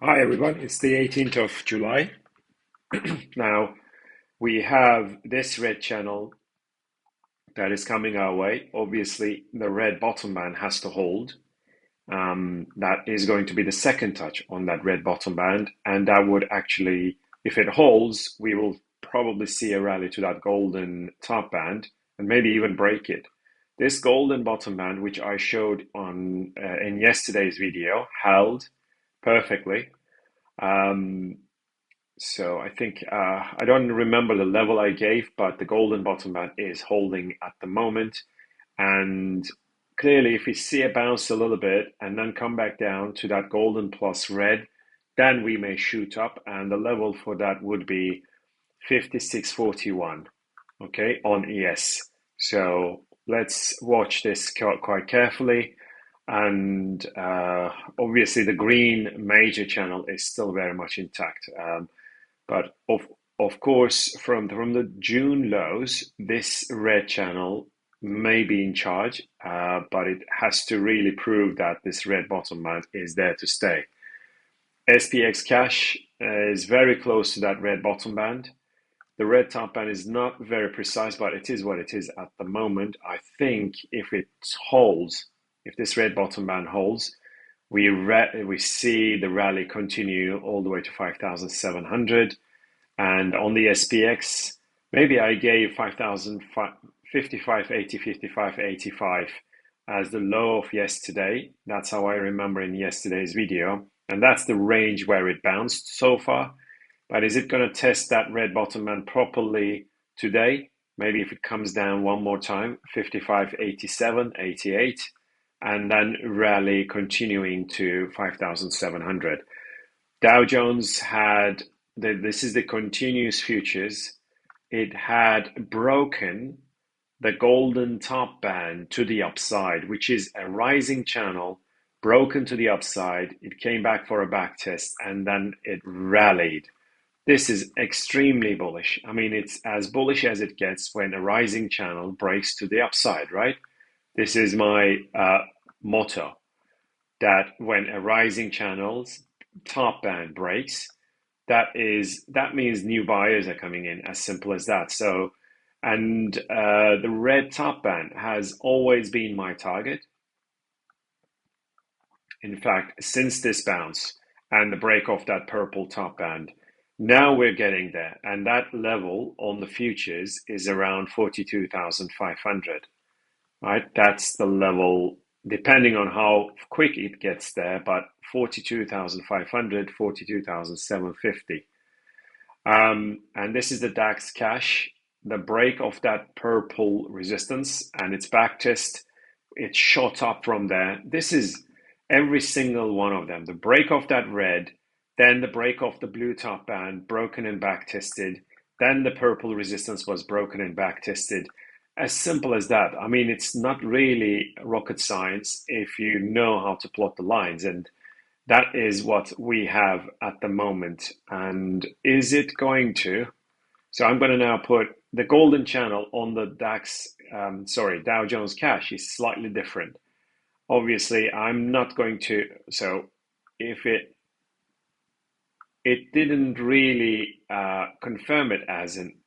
Hi everyone, it's the 18th of July. Now we have this red channel that is coming our way. Obviously, the red bottom band has to hold. That is going to be the second touch on that red bottom band, and that would actually, if it holds, we will probably see a rally to that golden top band and maybe even break it. This golden bottom band, which I showed on in yesterday's video, held perfectly. Um, So I think I don't remember the level I gave, but the golden bottom band is holding at the moment. And clearly, if we see a bounce a little bit and then come back down to that golden plus red, then we may shoot up. And the level for that would be 56.41, okay, on ES. So let's watch this quite carefully. And obviously, the green major channel is still very much intact. But of course, from the June lows, this red channel may be in charge, but it has to really prove that this red bottom band is there to stay. SPX cash is very close to that red bottom band. The red top band is not very precise, but it is what it is at the moment. I think if it holds, if this red bottom band holds, we see the rally continue all the way to 5,700. And on the SPX, maybe I gave 55.80, 55.85 as the low of yesterday. That's how I remember in yesterday's video. And that's the range where it bounced so far. But is it going to test that red bottom band properly today? Maybe if it comes down one more time, 55.87, 88, and then rally continuing to 5,700. Dow Jones had this is the continuous futures. It had broken the golden top band to the upside, which is a rising channel, broken to the upside. It came back for a back test and then it rallied. This is extremely bullish. I mean, it's as bullish as it gets when a rising channel breaks to the upside, right? This is my motto, that when a rising channel's top band breaks, that means new buyers are coming in, as simple as that. So, and the red top band has always been my target. In fact, since this bounce and the break of that purple top band, now we're getting there. And that level on the futures is around 42,500, right? That's the level, depending on how quick it gets there, but 42,500, 42,750. And this is the DAX cash, the break of that purple resistance and its back test. It shot up from there. This is every single one of them. The break of that red, then the break of the blue top band, broken and back tested. Then the purple resistance was broken and back tested. As simple as that. I mean, it's not really rocket science if you know how to plot the lines. And that is what we have at the moment. And is it going to? So I'm going to now put the golden channel on the Dow Jones cash is slightly different. Obviously, I'm not going to. So if it didn't really confirm it as in,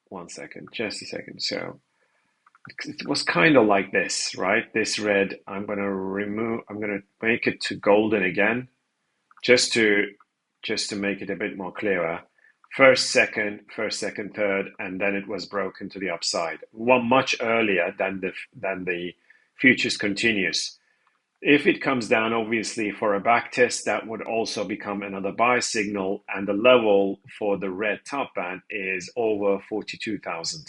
one second, just a second. So it was kind of like this, right? This red, I'm going to make it to golden again, just to make it a bit more clearer. First, second, third, and then it was broken to the upside. One much earlier than the futures continuous. If it comes down, obviously, for a back test, that would also become another buy signal, and the level for the red top band is over 42,000,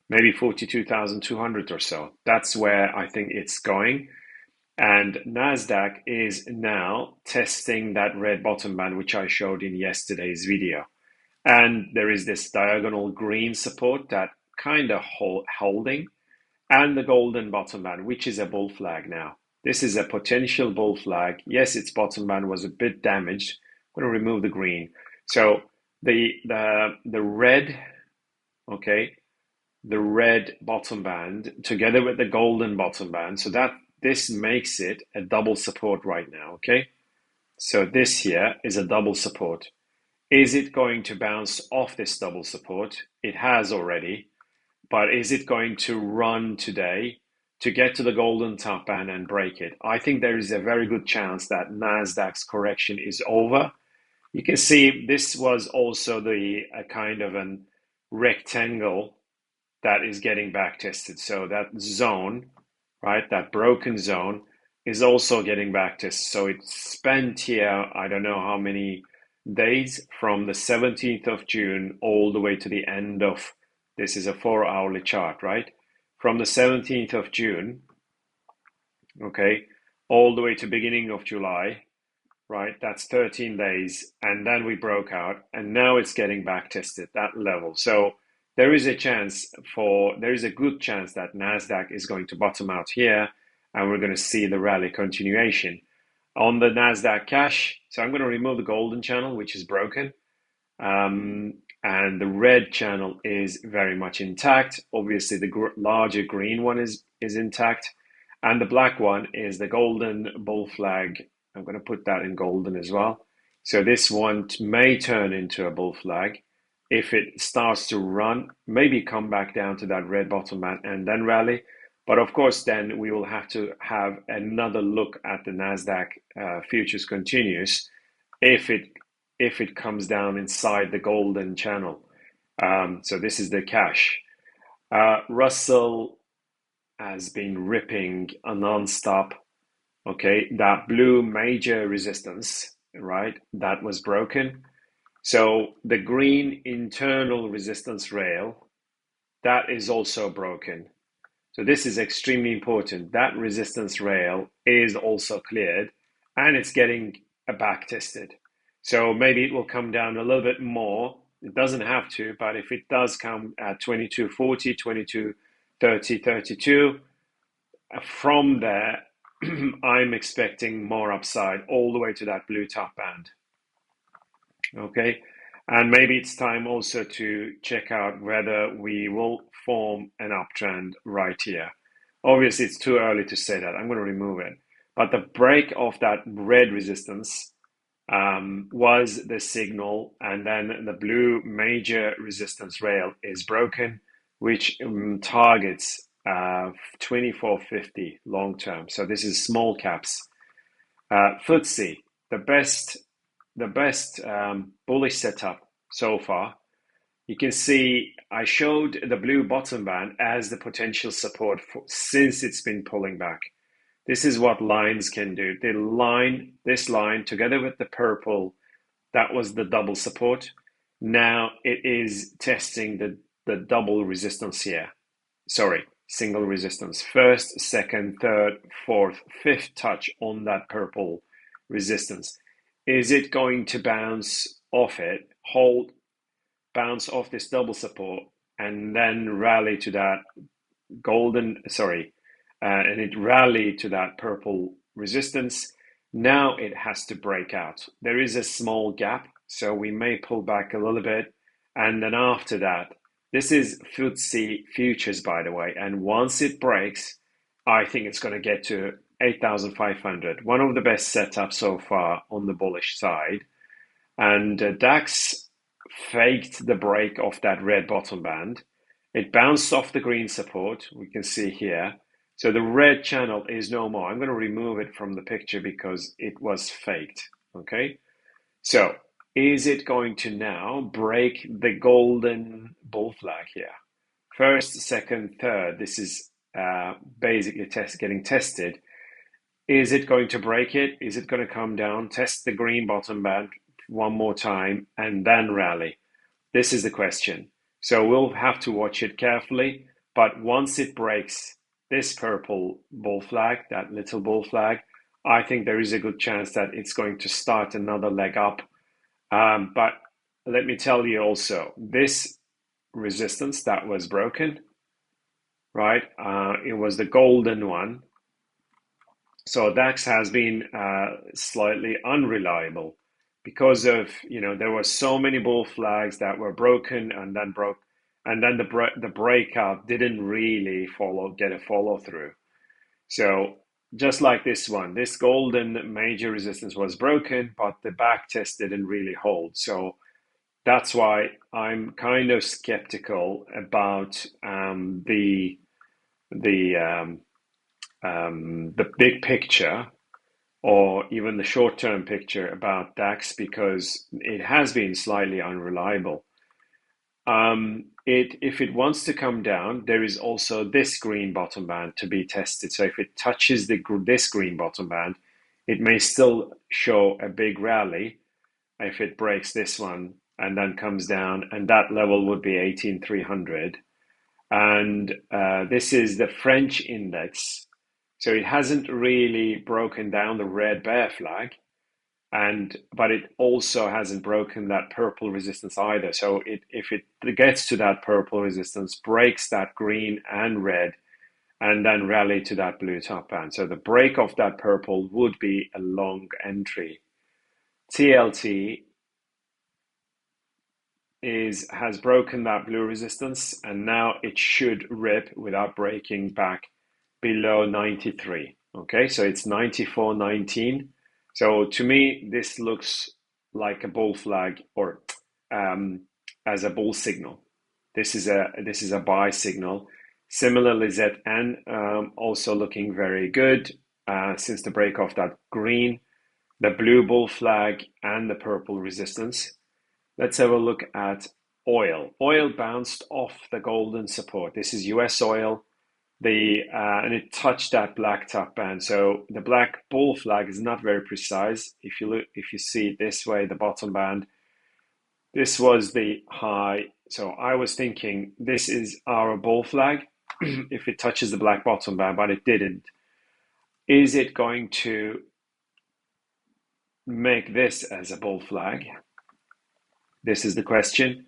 maybe 42,200 or so. That's where I think it's going. And NASDAQ is now testing that red bottom band, which I showed in yesterday's video. And there is this diagonal green support that kind of holding, and the golden bottom band, which is a bull flag now. This is a potential bull flag. Yes, its bottom band was a bit damaged. I'm going to remove the green. So the red, okay, the red bottom band together with the golden bottom band. So that this makes it a double support right now, okay? So this here is a double support. Is it going to bounce off this double support? It has already, but is it going to run today to get to the golden top band and break it? I think there is a very good chance that NASDAQ's correction is over. You can see this was also the a kind of an rectangle that is getting back tested. So that zone, right, that broken zone is also getting back tested. So it spent here, I don't know how many days, from the 17th of June all the way to the end of, this is a 4-hourly chart, right? From the 17th of June, okay, all the way to beginning of July, right? That's 13 days. And then we broke out and now it's getting back tested, that level. So there is a good chance that NASDAQ is going to bottom out here and we're going to see the rally continuation. On the NASDAQ cash, so I'm going to remove the golden channel, which is broken. And the red channel is very much intact. Obviously, the larger green one is intact. And the black one is the golden bull flag. I'm going to put that in golden as well. So this one may turn into a bull flag. If it starts to run, maybe come back down to that red bottom band and then rally. But of course, then we will have to have another look at the NASDAQ futures continuous if it comes down inside the golden channel. So this is the cash. Russell has been ripping a non-stop. Okay, that blue major resistance, right, that was broken. So the green internal resistance rail, that is also broken. So this is extremely important. That resistance rail is also cleared and it's getting back tested. So maybe it will come down a little bit more. It doesn't have to, but if it does come at 22.40, 22.30, 32, from there, I'm expecting more upside all the way to that blue top band. Okay, and maybe it's time also to check out whether we will form an uptrend right here. Obviously, it's too early to say that. I'm going to remove it. But the break of that red resistance was the signal, and then the blue major resistance rail is broken, which targets 2450 long term. So this is small caps. FTSE, the best bullish setup so far. You can see I showed the blue bottom band as the potential support since it's been pulling back. This is what lines can do. This line together with the purple, that was the double support. Now it is testing the double resistance here. Sorry, single resistance. First, second, third, fourth, fifth touch on that purple resistance. Is it going to bounce off it, bounce off this double support, and then rally to that and it rallied to that purple resistance? Now it has to break out. There is a small gap, so we may pull back a little bit. And then after that, this is FTSE futures, by the way. And once it breaks, I think it's going to get to 8,500. One of the best setups so far on the bullish side. And DAX faked the break of that red bottom band. It bounced off the green support, we can see here. So the red channel is no more. I'm going to remove it from the picture because it was faked, okay? So is it going to now break the golden bull flag here? First, second, third, this is basically getting tested. Is it going to break it? Is it going to come down, test the green bottom band one more time, and then rally? This is the question. So we'll have to watch it carefully. But once it breaks this purple bull flag, that little bull flag, I think there is a good chance that it's going to start another leg up. But let me tell you also, this resistance that was broken, right? It was the golden one. So DAX has been slightly unreliable because of, there were so many bull flags that were broken and then the breakout didn't really get a follow through. So just like this one, this golden major resistance was broken, but the back test didn't really hold. So that's why I'm kind of skeptical about the the big picture or even the short-term picture about DAX because it has been slightly unreliable. If it wants to come down, there is also this green bottom band to be tested. So if it touches this green bottom band, it may still show a big rally if it breaks this one and then comes down, and that level would be 18,300. And this is the French index. So it hasn't really broken down the red bear flag, but it also hasn't broken that purple resistance either. So if it gets to that purple resistance, breaks that green and red, and then rally to that blue top band. So the break of that purple would be a long entry. TLT has broken that blue resistance, and now it should rip without breaking back below 93. Okay, so it's 94.19. So to me, this looks like a bull flag or as a bull signal. This is a buy signal. Similarly, ZN also looking very good since the break of that green, the blue bull flag, and the purple resistance. Let's have a look at oil. Oil bounced off the golden support. This is US oil. And it touched that black top band. So the black bull flag is not very precise. If you see it this way, the bottom band, this was the high. So I was thinking this is our bull flag if it touches the black bottom band, but it didn't. Is it going to make this as a bull flag? This is the question.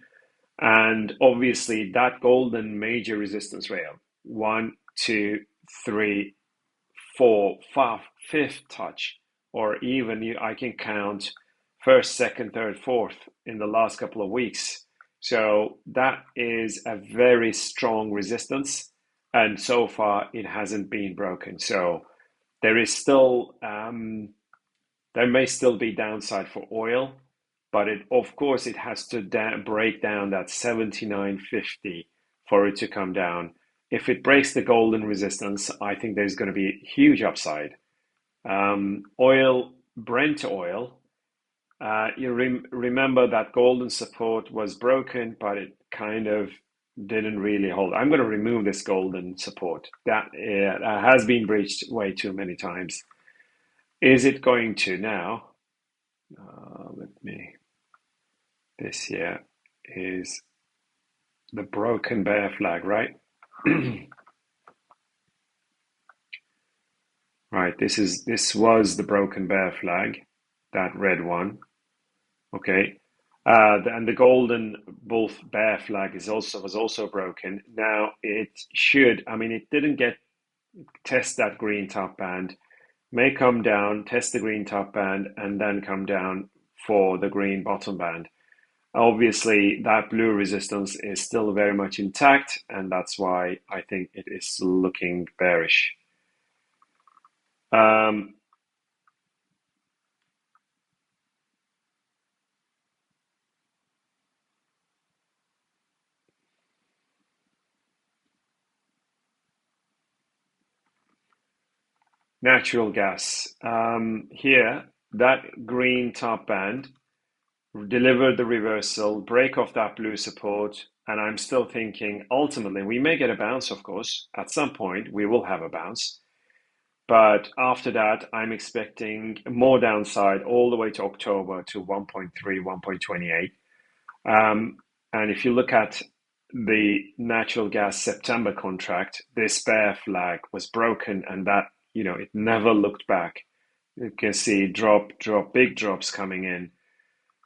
And obviously that golden major resistance rail, 1, 2, 3, 4, 5, fifth touch, or even I can count first, second, third, fourth in the last couple of weeks. So that is a very strong resistance, and so far it hasn't been broken. So there is still there may still be downside for oil, but of course it has to break down that 79.50 for it to come down. If it breaks the golden resistance, I think there's going to be huge upside. Brent oil, you remember that golden support was broken, but it kind of didn't really hold. I'm going to remove this golden support. That has been breached way too many times. Is it going to now? This here is the broken bear flag, right? Right, this was the broken bear flag, that red one. Okay. And the golden bull bear flag was also broken. Now it should, it didn't test that green top band, may come down, test the green top band, and then come down for the green bottom band. Obviously, that blue resistance is still very much intact, and that's why I think it is looking bearish. Natural gas. Here, that green top band delivered the reversal, break off that blue support, and I'm still thinking ultimately we may get a bounce, of course. At some point, we will have a bounce. But after that, I'm expecting more downside all the way to October to 1.3, 1.28. And if you look at the natural gas September contract, this bear flag was broken, and that, it never looked back. You can see big drops coming in.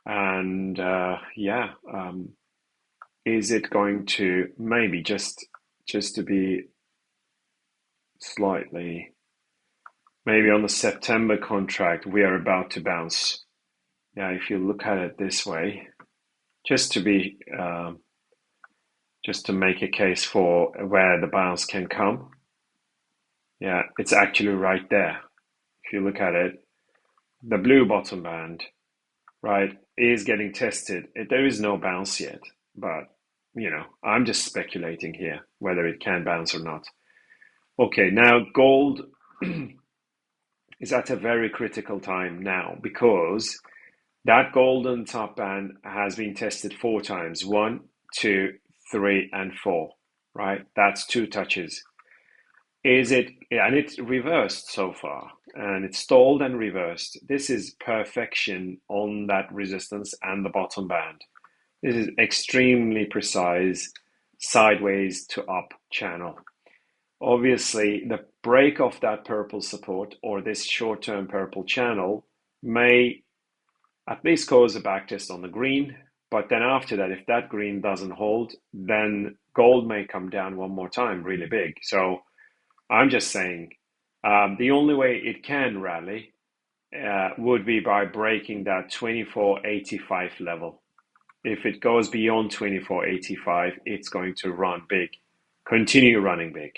And is it going to maybe just to be slightly, maybe on the September contract, we are about to bounce. Yeah, if you look at it this way, just to make a case for where the bounce can come. Yeah, it's actually right there. If you look at it, the blue bottom band, right, is getting tested. There is no bounce yet, but I'm just speculating here whether it can bounce or not. Okay, now gold is at a very critical time now because that golden top band has been tested 4 times. 1, 2, 3, and 4, right? That's 2 touches. Is it, and it's reversed so far, and it's stalled and reversed. This is perfection on that resistance and the bottom band. This is extremely precise sideways to up channel. Obviously, the break of that purple support or this short-term purple channel may at least cause a backtest on the green. But then after that, if that green doesn't hold, then gold may come down one more time really big. So I'm just saying the only way it can rally would be by breaking that 2485 level. If it goes beyond 2485, it's going to run big, continue running big.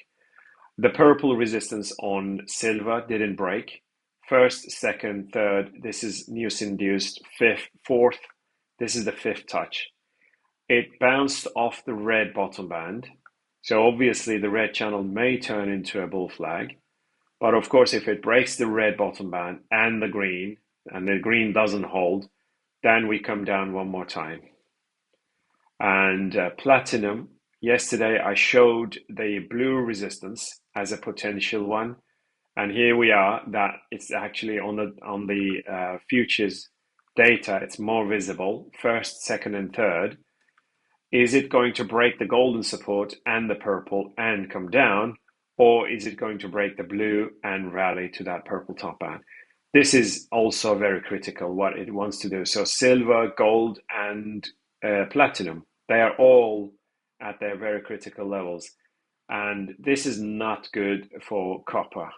The purple resistance on silver didn't break. First, second, third, this is news induced. Fifth, fourth, this is the fifth touch. It bounced off the red bottom band. So obviously the red channel may turn into a bull flag. But of course, if it breaks the red bottom band and the green doesn't hold, then we come down one more time. And platinum, yesterday I showed the blue resistance as a potential one. And here we are, that it's actually on the futures data, it's more visible, first, second, and third. Is it going to break the golden support and the purple and come down? Or is it going to break the blue and rally to that purple top band? This is also very critical what it wants to do. So silver, gold, and platinum, they are all at their very critical levels. And this is not good for copper.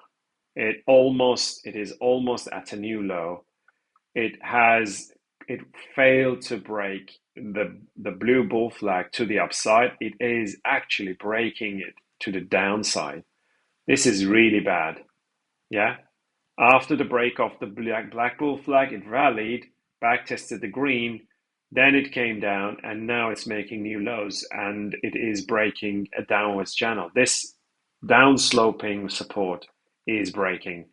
It is almost at a new low. It failed to break the blue bull flag to the upside. It is actually breaking it to the downside. This is really bad. Yeah. After the break of the black bull flag, it rallied, back tested the green, then it came down, and now it's making new lows, and it is breaking a downwards channel. This downsloping support is breaking.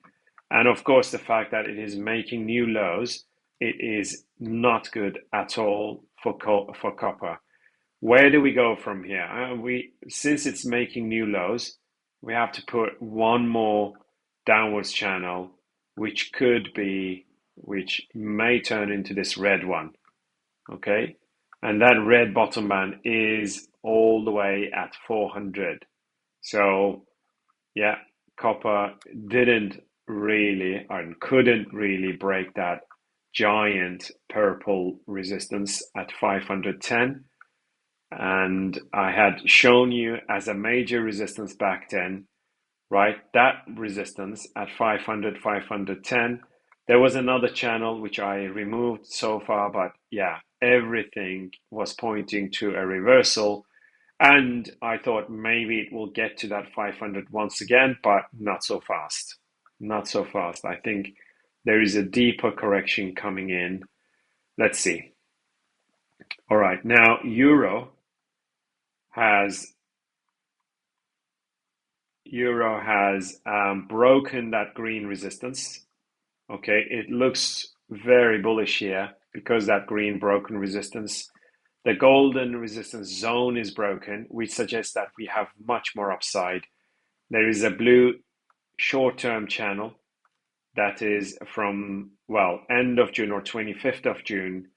And of course, the fact that it is making new lows, it is not good at all for copper. Where do we go from here? Since it's making new lows, we have to put one more downwards channel, which may turn into this red one. Okay, and that red bottom band is all the way at 400. So yeah, copper didn't really and couldn't really break that giant purple resistance at 510. And I had shown you as a major resistance back then, right? That resistance at 500, 510. There was another channel which I removed so far, but yeah, everything was pointing to a reversal. And I thought maybe it will get to that 500 once again, but not so fast. Not so fast. I think there is a deeper correction coming in. Let's see. All right, now Euro has broken that green resistance. Okay, it looks very bullish here because that green broken resistance. The golden resistance zone is broken, which suggests that we have much more upside. There is a blue short-term channel that is from, well, end of June or 25th of June.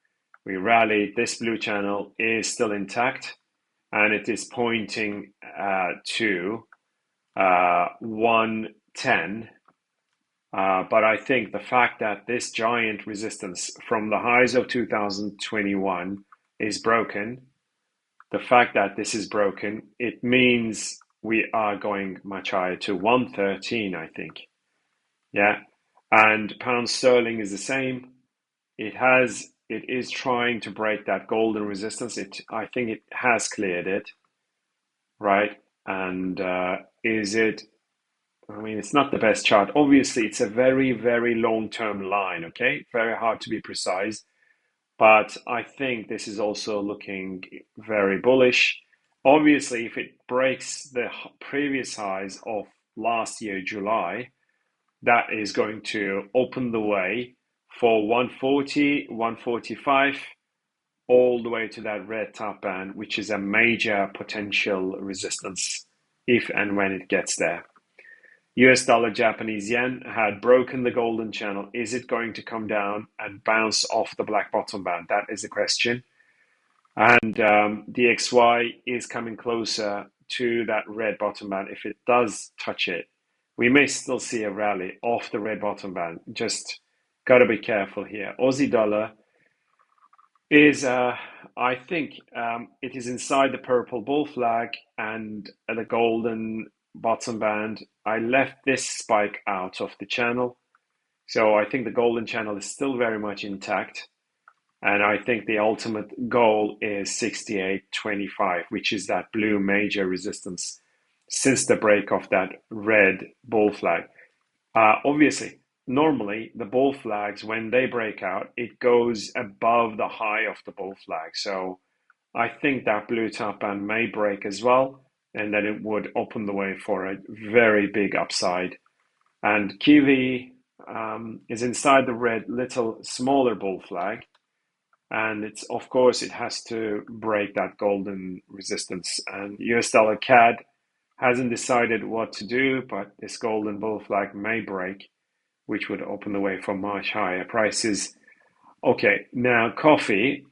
We rallied. This blue channel is still intact, and it is pointing to 110. But I think the fact that this giant resistance from the highs of 2021 is broken, the fact that this is broken, it means we are going much higher to 113, I think. Yeah. And pound sterling is the same. It is trying to break that golden resistance. I think it has cleared it, right? And is it I mean, it's not the best chart. Obviously, it's a very, very long-term line, okay? Very hard to be precise. But I think this is also looking very bullish. Obviously, if it breaks the previous highs of last year, July, that is going to open the way for 140, 145, all the way to that red top band, which is a major potential resistance if and when it gets there. US dollar, Japanese yen had broken the golden channel. Is it going to come down and bounce off the black bottom band? That is the question. And DXY is coming closer to that red bottom band. If it does touch it, we may still see a rally off the red bottom band. Just got to be careful here. Aussie dollar is, I think, it is inside the purple bull flag and the golden bottom band. I left this spike out of the channel. So I think the golden channel is still very much intact. And I think the ultimate goal is 68.25, which is that blue major resistance since the break of that red bull flag. Obviously, normally the bull flags, when they break out, it goes above the high of the bull flag. So I think that blue top band may break as well, and then it would open the way for a very big upside. And Kiwi is inside the red little smaller bull flag. And it's, of course, it has to break that golden resistance. And US dollar CAD hasn't decided what to do, but this golden bull flag may break, which would open the way for much higher prices. Okay, now coffee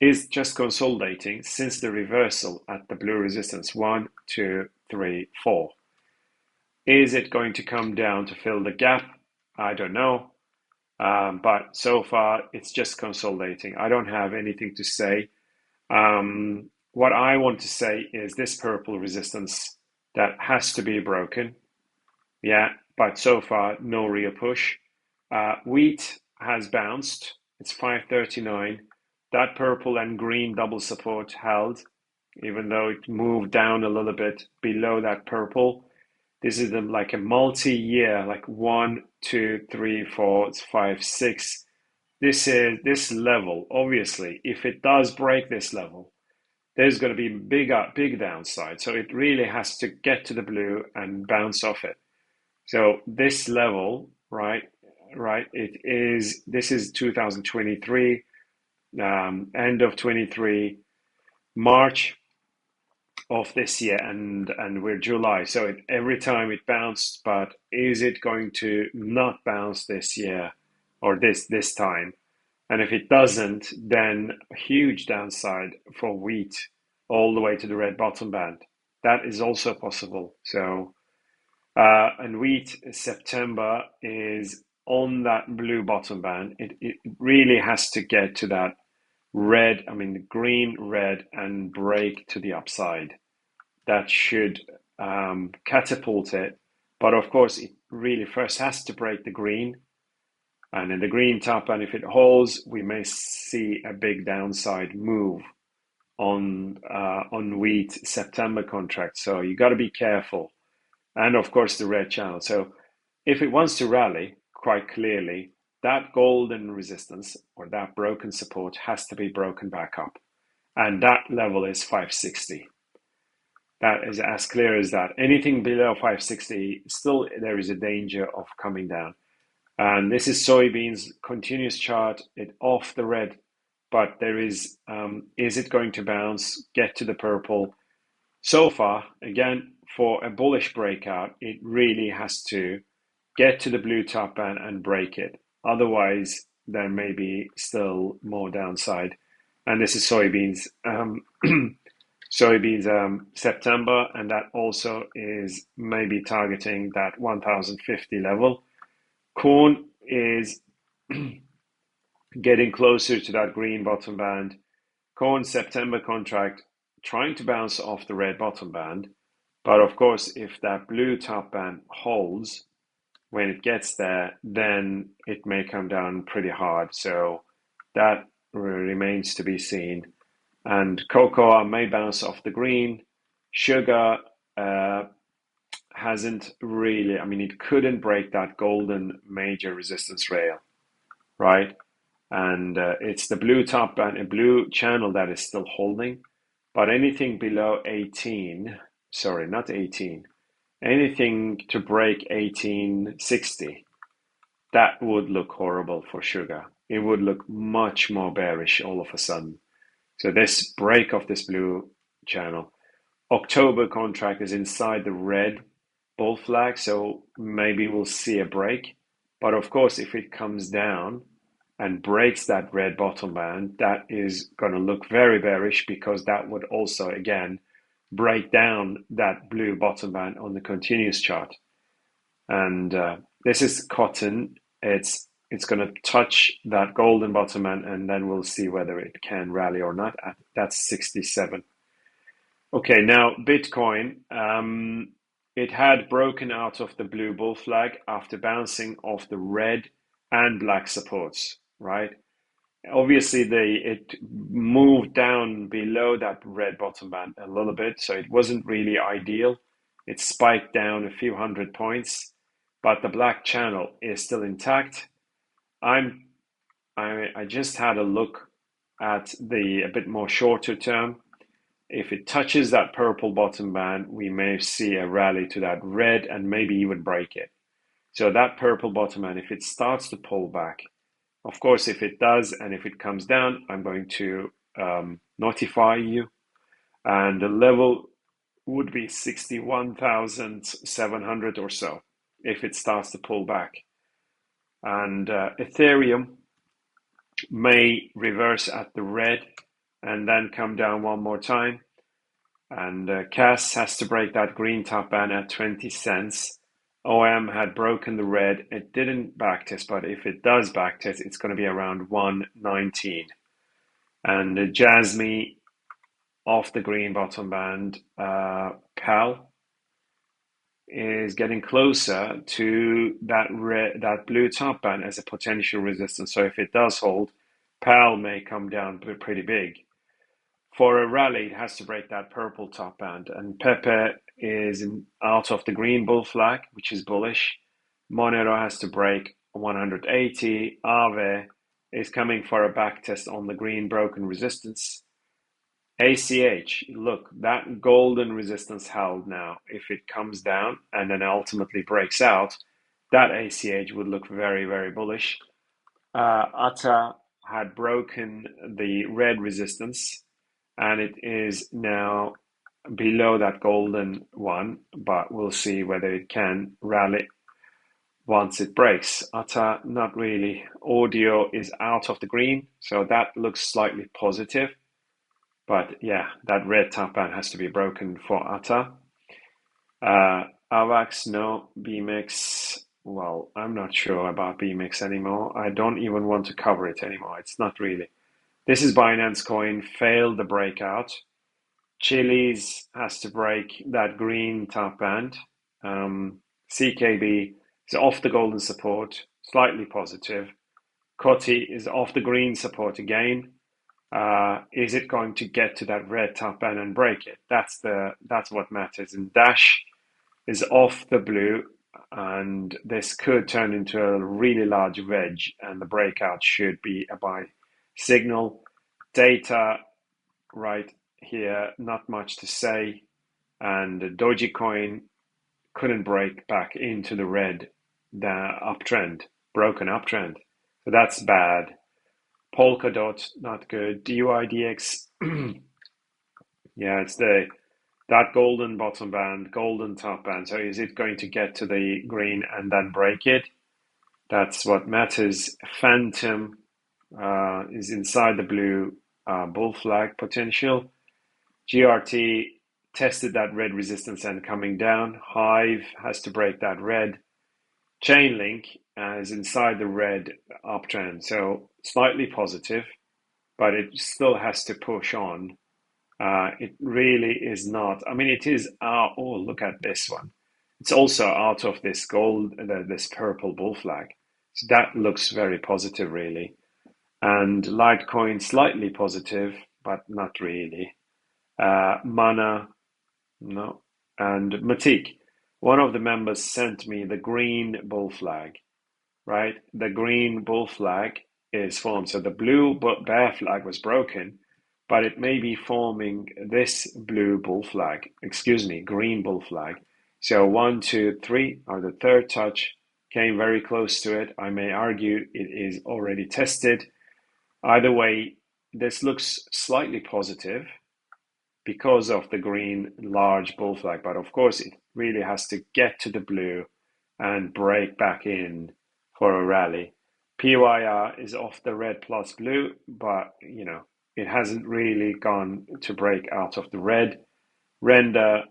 is just consolidating since the reversal at the blue resistance 1, 2, 3, 4. Is it going to come down to fill the gap? I don't know. But so far, it's just consolidating. I don't have anything to say. What I want to say is this purple resistance that has to be broken. Yeah, but so far, no real push. Wheat has bounced. It's 539. That purple and green double support held, even though it moved down a little bit below that purple. This is like a multi-year, like 1, 2, 3, 4, 5, 6. This is this level. Obviously, if it does break this level, there's going to be big downside. So it really has to get to the blue and bounce off it. So this level, right? It is. This is 2023, end of 23, March of this year, and we're July. So every time it bounced, but is it going to not bounce this year or this time? And if it doesn't, then a huge downside for wheat all the way to the red bottom band. That is also possible. So and wheat September is on that blue bottom band. It really has to get to that red, I mean the green, red, and break to the upside. That should catapult it. But of course, it really first has to break the green. And in the green top, and if it holds, we may see a big downside move on wheat September contract. So you got to be careful. And of course, the red channel. So if it wants to rally, quite clearly, that golden resistance or that broken support has to be broken back up. And that level is 560. That is as clear as that. Anything below 560, still there is a danger of coming down. And this is soybeans, continuous chart, it off the red, but there is it going to bounce, get to the purple? So far, again, for a bullish breakout, it really has to get to the blue top band and break it. Otherwise, there may be still more downside. And this is soybeans. Soybeans September, and that also is maybe targeting that 1050 level. Corn is getting closer to that green bottom band. Corn September contract trying to bounce off the red bottom band. But of course, if that blue top band holds, when it gets there, then it may come down pretty hard. So that remains to be seen. And cocoa may bounce off the green. Sugar hasn't really, I mean, it couldn't break that golden major resistance rail, right? And it's the blue top and a blue channel that is still holding, but anything below 18, sorry, not 18, anything to break 1860, that would look horrible for sugar. It would look much more bearish all of a sudden. So this break of this blue channel, October contract is inside the red bull flag, so maybe we'll see a break. But of course, if it comes down and breaks that red bottom band, that is going to look very bearish, because that would also, again, break down that blue bottom band on the continuous chart. And this is cotton. It's going to touch that golden bottom band, and then we'll see whether it can rally or not. That's 67. Okay, now Bitcoin. It had broken out of the blue bull flag after bouncing off the red and black supports, right? Obviously, it moved down below that red bottom band a little bit, so it wasn't really ideal. It spiked down a few hundred points, but the black channel is still intact. I just had a look at the a bit more shorter term. If it touches that purple bottom band, we may see a rally to that red and maybe even break it. So that purple bottom band, if it starts to pull back, of course, if it does and if it comes down, I'm going to notify you. And the level would be 61,700 or so if it starts to pull back. And Ethereum may reverse at the red and then come down one more time. And CAS has to break that green top band at 20 cents. OM had broken the red. It didn't backtest, but if it does backtest, it's going to be around 119. And Jasmy off the green bottom band, PAL is getting closer to that blue top band as a potential resistance. So if it does hold, PAL may come down pretty big. For a rally, it has to break that purple top band, and Pepe is out of the green bull flag, which is bullish. Monero has to break 180. Aave is coming for a back test on the green broken resistance. ACH, look, that golden resistance held now. If it comes down and then ultimately breaks out, that ACH would look very, very bullish. ATA had broken the red resistance, and it is now below that golden one, but we'll see whether it can rally once it breaks. ATA, not really. Audio is out of the green, so that looks slightly positive. But yeah, that red top band has to be broken for ATA. AVAX, no. BMX, well, I'm not sure about BMX anymore. I don't even want to cover it anymore. It's not really. This is Binance Coin, failed the breakout. Chili's has to break that green top band. CKB is off the golden support, slightly positive. Coty is off the green support again. Is it going to get to that red top band and break it? That's what matters. And Dash is off the blue, and this could turn into a really large wedge, and the breakout should be a buy signal. Data right here, not much to say, and dogecoin couldn't break back into the red, the uptrend, broken uptrend, so that's bad. Polkadot, not good. DUIDX, yeah, it's that golden bottom band, golden top band. So is it going to get to the green and then break it? That's what matters. Phantom is inside the blue bull flag potential. GRT tested that red resistance and coming down. Hive has to break that red. Chainlink is inside the red uptrend, so slightly positive, but it still has to push on. It really is not. I mean, it is. Oh, look at this one. It's also out of this gold, this purple bull flag. So that looks very positive, really. And Litecoin slightly positive, but not really. Mana, no. And Matic. one of the members sent me the green bull flag, right? The green bull flag is formed. So the blue bear flag was broken, but it may be forming this blue bull flag, excuse me, green bull flag. So 1, 2, 3, or the third touch came very close to it. I may argue it is already tested. Either way, this looks slightly positive because of the green large bull flag, but of course it really has to get to the blue and break back in for a rally. PYR is off the red plus blue, but you know, it hasn't really gone to break out of the red. Render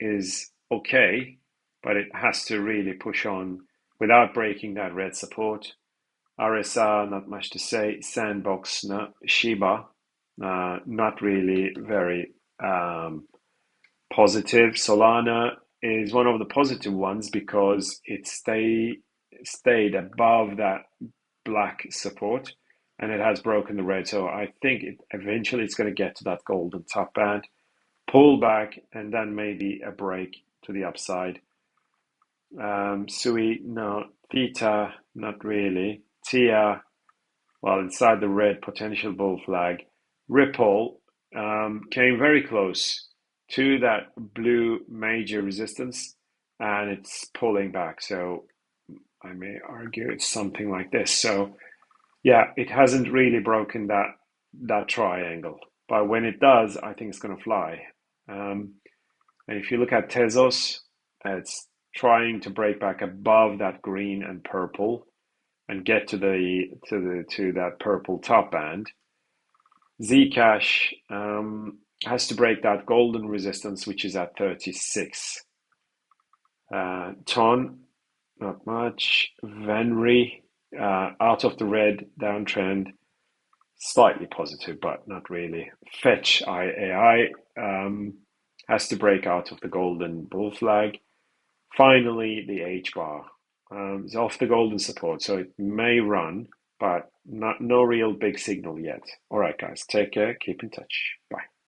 is okay, but it has to really push on without breaking that red support. RSR, not much to say. Sandbox, no. Shiba, not really very positive. Solana is one of the positive ones because it stayed above that black support and it has broken the red. So I think eventually it's going to get to that golden top band, pull back, and then maybe a break to the upside. Sui, no. Theta, not really. Tia, well, inside the red potential bull flag. Ripple came very close to that blue major resistance and it's pulling back. So I may argue it's something like this. So yeah, it hasn't really broken that triangle. But when it does, I think it's going to fly. And if you look at Tezos, it's trying to break back above that green and purple and get to that purple top band. Zcash has to break that golden resistance, which is at 36. Ton, not much. Venri, out of the red, downtrend, slightly positive, but not really. Fetch IAI has to break out of the golden bull flag. Finally, the H bar is off the golden support, so it may run, but no real big signal yet. All right, guys, take care. Keep in touch. Bye.